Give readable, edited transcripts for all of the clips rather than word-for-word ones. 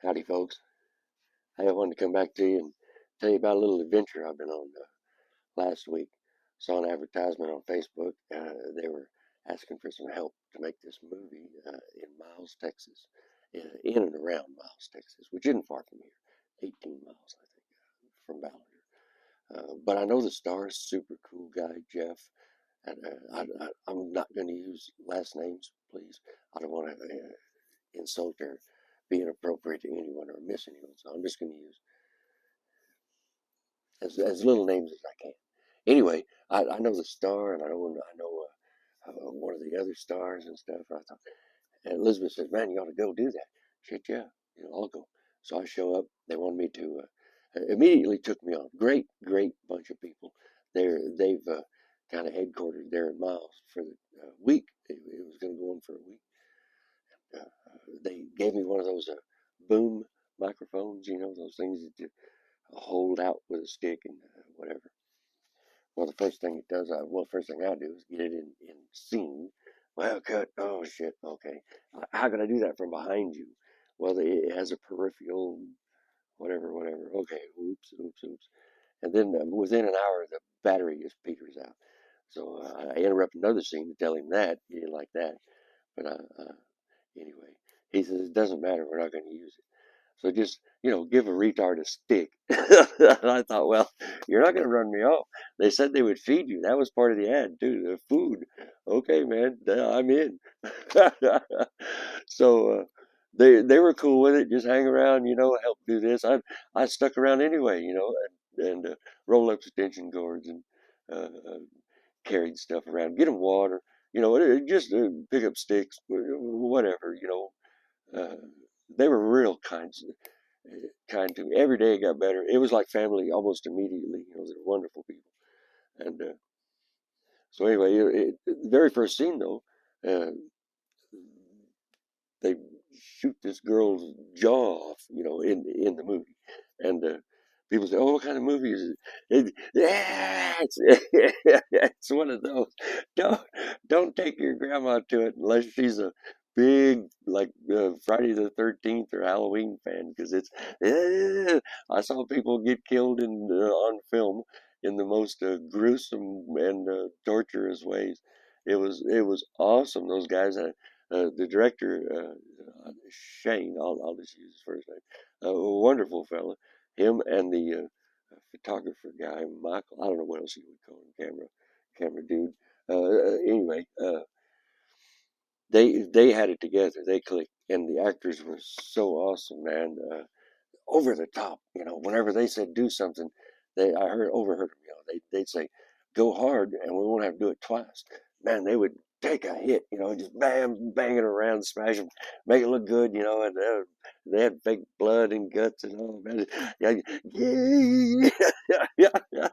Howdy, folks. Hey, I wanted to come back to you and tell you about a little adventure I've been on last week. Saw an advertisement on Facebook. They were asking for some help to make this movie in Miles, Texas, in and around Miles, Texas, which isn't far from here, 18 miles, I think, from Ballard. But I know the star, super cool guy, Jeff. And I'm not going to use last names, please. I don't want to insult or be inappropriate to anyone or miss anyone, so I'm just going to use as little names as I can. Anyway, I know the star, and I know one of the other stars and stuff. I thought, and Elizabeth says, "Man, you ought to go do that." Shit, yeah, I'll go. So I show up. They wanted me to. Immediately took me on. Great bunch of people. They've kind of headquartered there in Miles for the week. It was going to go on for a week. They gave me one of those boom microphones. Those things that you hold out with a stick and whatever. Well, the first thing it does, first thing I do is get it in scene. Well, cut. Oh shit. Okay. How can I do that from behind you? Well, it has a peripheral, whatever. Okay. Oops. And then within an hour, the battery just peters out. So I interrupt another scene to tell him that he didn't like that. But anyway, he says it doesn't matter. We're not going to use it. So just, give a retard a stick. And I thought, well, you're not going to run me off. They said they would feed you. That was part of the ad, too, the food. Okay, man, I'm in. So they were cool with it. Just hang around, help do this. I stuck around anyway, and roll up extension cords and carried stuff around, get them water, just pick up sticks, whatever, uh, they were real kind to me. Every day it got better. It was like family almost immediately. They're wonderful people. And so anyway, the very first scene though, uh, they shoot this girl's jaw off, in the movie, and people say, "Oh, what kind of movie is it?" Yeah, it's one of those. Don't don't take your grandma to it unless she's a big like Friday the 13th or Halloween fan, because I saw people get killed on film in the most gruesome and torturous ways. It was awesome. Those guys, the director, Shane, I'll just use his first name, a wonderful fella. Him and the photographer guy, Michael. I don't know what else you would call him, camera dude. Anyway, they had it together. They clicked, and the actors were so awesome, man. Over the top, whenever they said do something, overheard them. They'd say, "Go hard," and we won't have to do it twice. Man, they would take a hit, just bang it around, smash them, make it look good, and they had fake blood and guts and all, man. Yeah, yeah.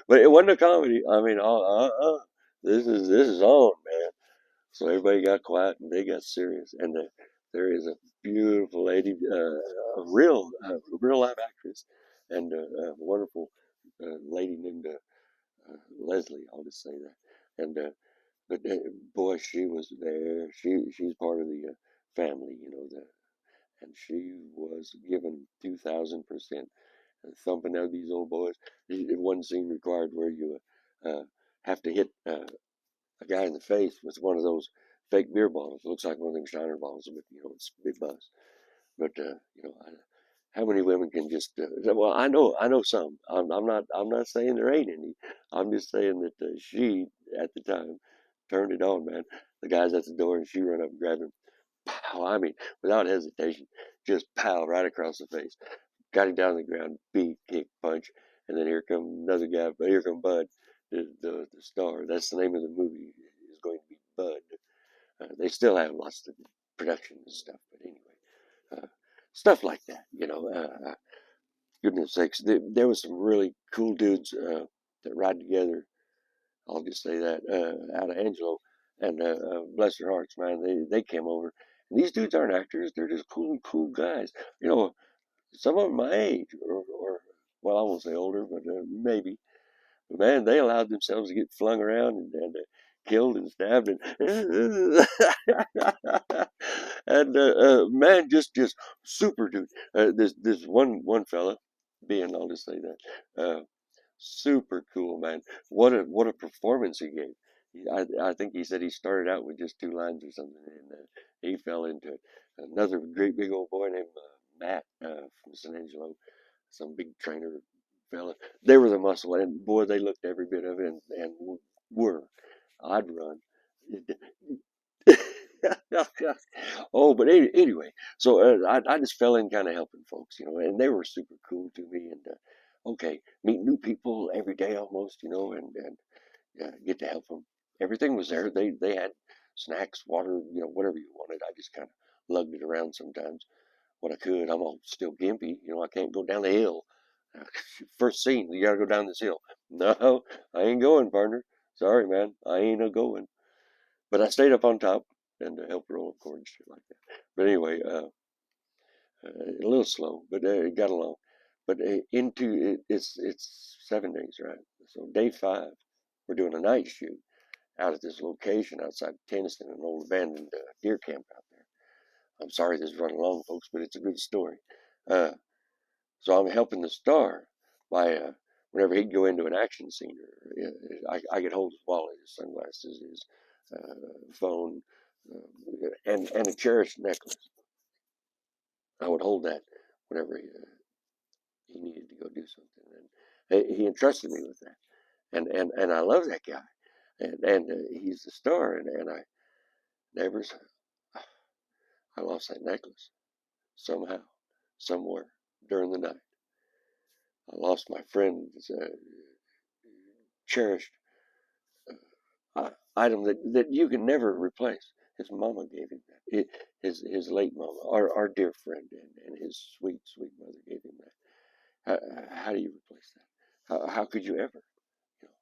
But it wasn't a comedy. I mean, this is on, man. So everybody got quiet and they got serious. And there is a beautiful lady, real live actress, and a wonderful lady named Leslie. I'll just say that. And but boy, she was there. She's part of the family, and she was given 2,000%, thumping out these old boys. One scene required where you have to hit a guy in the face with one of those fake beer bottles. It looks like one of them Shiner bottles, but it's a big buzz. But how many women can just? Well, I know some. I'm not saying there ain't any. I'm just saying that she at the time turned it on, man. The guy's at the door and she run up and grabbed him. Pow! I mean, without hesitation, just pow right across the face. Got him down on the ground, beat, kick, punch, and then here come another guy. But here come Bud, the star. That's the name of the movie. Is going to be Bud. They still have lots of production and stuff, but anyway, stuff like that. Goodness sakes, there was some really cool dudes that ride together. I'll just say that out of Angelo, and bless their hearts, man, they came over. And these dudes aren't actors; they're just cool guys. Some of them my age, or well, I won't say older, but maybe. But man, they allowed themselves to get flung around and killed and stabbed, and And man, just super dude. This one fella, being I'll just say that, super cool, man. What a performance he gave. I think he said he started out with just two lines or something, and he fell into it. Another great big old boy named Matt from San Angelo, some big trainer fella. They were the muscle, and boy, they looked every bit of it, and were. I'd run. Oh, but anyway, so I just fell in kind of helping folks, and they were super cool to me. And okay, meet new people every day almost, and get to help them. Everything was there. They had snacks, water, whatever you wanted. I just kind of lugged it around sometimes what I could. I'm all still gimpy, I can't go down the hill. First scene, you got to go down this hill. No, I ain't going, partner. Sorry, man, I ain't a going. But I stayed up on top and helped roll a cord and shit like that. But anyway, a little slow, but it got along. But into it, it's 7 days, right? So day 5, we're doing a night shoot out at this location outside Tennessee, an old abandoned deer camp out there. I'm sorry this is running long, folks, but it's a good story. Uh, so I'm helping the star by whenever he'd go into an action scene, I could hold his wallet, his sunglasses, his phone, and a cherished necklace. I would hold that whenever he needed to go do something, and he entrusted me with that, and I love that guy, and he's the star, and I never, I lost that necklace somehow, somewhere during the night. I lost my friend's cherished item that you can never replace. His mama gave him that. His late mama, our dear friend, and his sweet mother gave him that. How do you replace that? How could you ever? You know,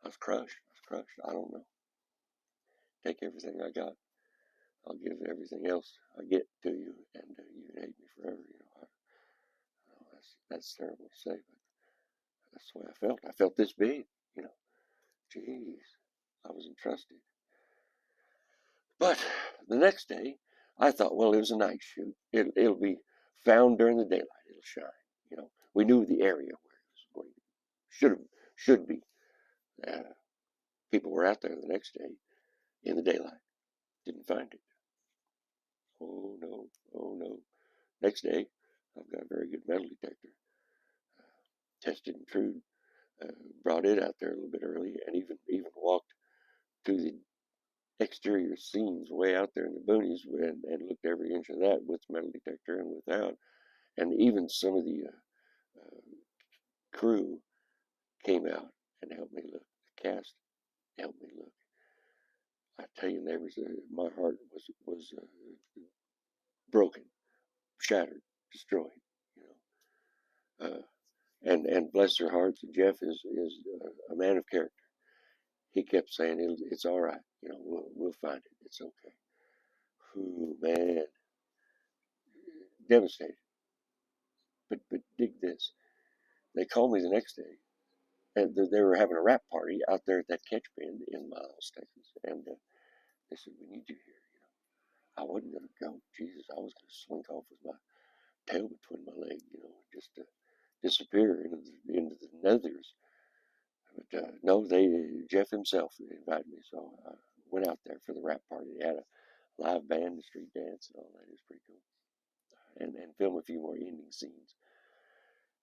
I was crushed. I was crushed. I don't know. Take everything I got. I'll give everything else I get to you, and you can hate me forever. That's terrible to say, but that's the way I felt. I felt this big. You know, Jeez, I was entrusted. But the next day, I thought, well, it was a night shoot. It'll be found during the daylight. It'll shine. We knew the area where it was going to be. Should be. Uh, People were out there the next day in the daylight. Didn't find it. Oh no, oh no. Next day, I've got a very good metal detector. Tested and true. Brought it out there a little bit early, and even walked to the exterior scenes way out there in the boonies and looked every inch of that with metal detector and without. And even some of the crew came out and helped me look. The cast helped me look. I tell you, neighbors, my heart was broken, shattered, destroyed. You and bless their hearts, Jeff is a man of character. He kept saying it's all right. We'll find it. It's okay. Ooh, man, devastated. But dig this. They called me the next day, and they were having a rap party out there at that catch bend in Miles, Texas. And they said, "We need you here." I wasn't gonna go. Jesus, I was gonna slink off with my tail between my legs, just to disappear into the nethers. But no, Jeff himself invited me, so I went out there for the rap party. They had a live band, a street dance, and all that. It was pretty cool, and film a few more ending scenes.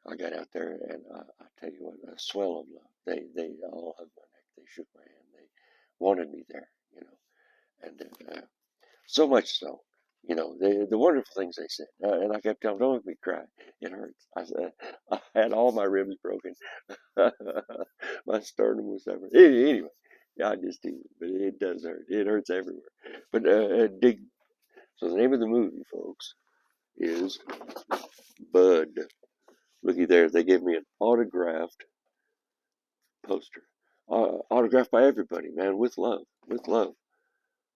I got out there, and I tell you what, a swell of love. They all hugged my neck. They shook my hand. They wanted me there, and so much so, the wonderful things they said. And I kept telling them, don't make me cry. It hurts. I said, I had all my ribs broken. My sternum was severed. Anyway, yeah, I just tease it, but it does hurt. It hurts everywhere. But dig. So the name of the movie, folks, is Bud. Looky there. They gave me an autographed poster, autographed by everybody, man, with love, with love.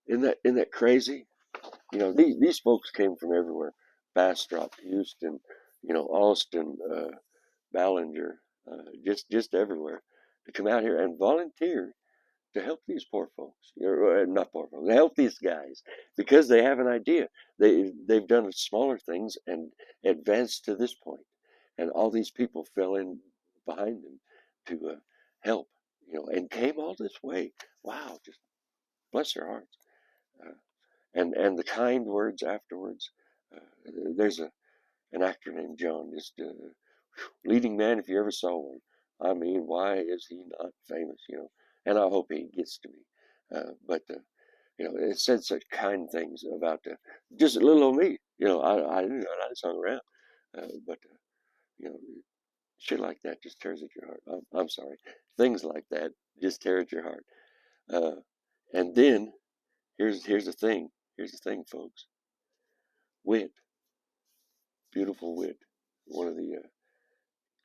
Isn't that crazy? These folks came from everywhere: Bastrop, Houston, Austin, Ballinger, just everywhere to come out here and volunteer to help these poor folks, not poor folks, to help these guys because they have an idea. They've done smaller things and advanced to this point, and all these people fell in behind them to help, and came all this way. Wow, just bless their hearts, uh, and the kind words afterwards. There's an actor named John, just leading man if you ever saw one. I mean, why is he not famous? And I hope he gets to me. But it said such kind things about just little old me. I didn't know I just hung around. But you know, shit like that just tears at your heart. I'm sorry, things like that just tear at your heart. Uh, and then here's the thing. Here's the thing, folks. Wit, beautiful Wit, one of the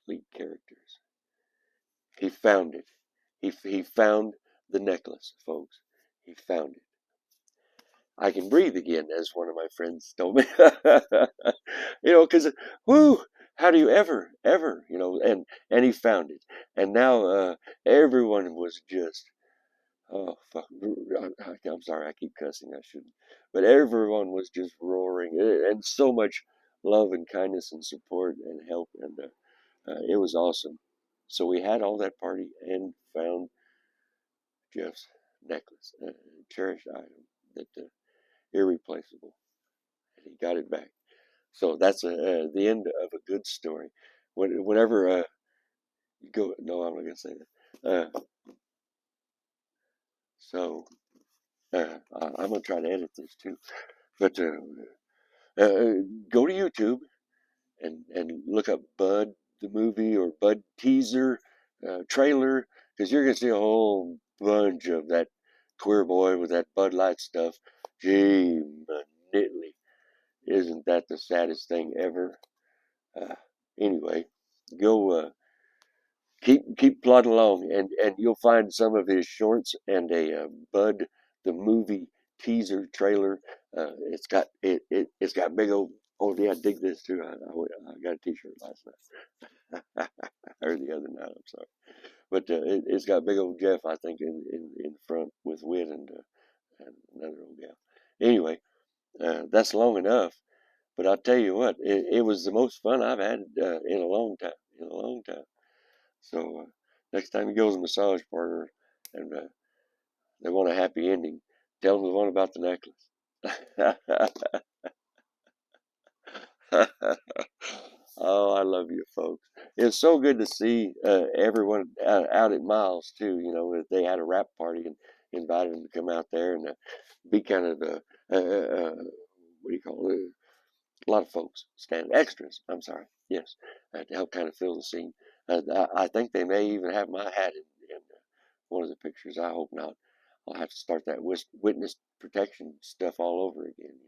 lead characters. He found it. He found the necklace, folks. He found it. I can breathe again, as one of my friends told me. Because whoo, how do you ever, and he found it, and now everyone was just oh fuck. I'm sorry, I keep cussing. I shouldn't, but everyone was just roaring, and so much love and kindness and support and help, and it was awesome. So we had all that party and found Jeff's necklace, a cherished item that irreplaceable, and he got it back. So that's the end of a good story. Whenever you go, no, I'm not gonna say that. So I'm gonna try to edit this too, but go to YouTube and look up Bud the movie or Bud teaser trailer because you're gonna see a whole bunch of that queer boy with that Bud Light stuff. Gee, Nittly, isn't that the saddest thing ever? Uh, anyway, go keep plodding along, and you'll find some of his shorts and a Bud the movie teaser trailer. It's got big old. Oh yeah, I dig this too. I got a T-shirt last night or the other night. I'm sorry, but it's got big old Jeff. I think in front with Wit and another old gal. Anyway, that's long enough. But I'll tell you what, it was the most fun I've had in a long time. In a long time. So next time you go to the massage parlor and they want a happy ending, tell them the one about the necklace. Oh, I love you folks. It's so good to see everyone out at Miles too. They had a rap party and invited them to come out there and be kind of what do you call it? A lot of folks stand extras. I'm sorry. Yes, to help kind of fill the scene. I think they may even have my hat in one of the pictures. I hope not. I'll have to start that witness protection stuff all over again.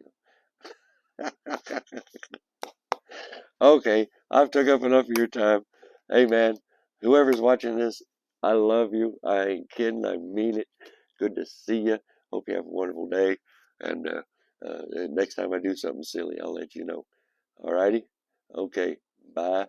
Okay, I've took up enough of your time. Hey man, whoever's watching this, I love you. I ain't kidding. I mean it. Good to see you. Hope you have a wonderful day. And next time I do something silly, I'll let you know. Alrighty? Okay. Bye.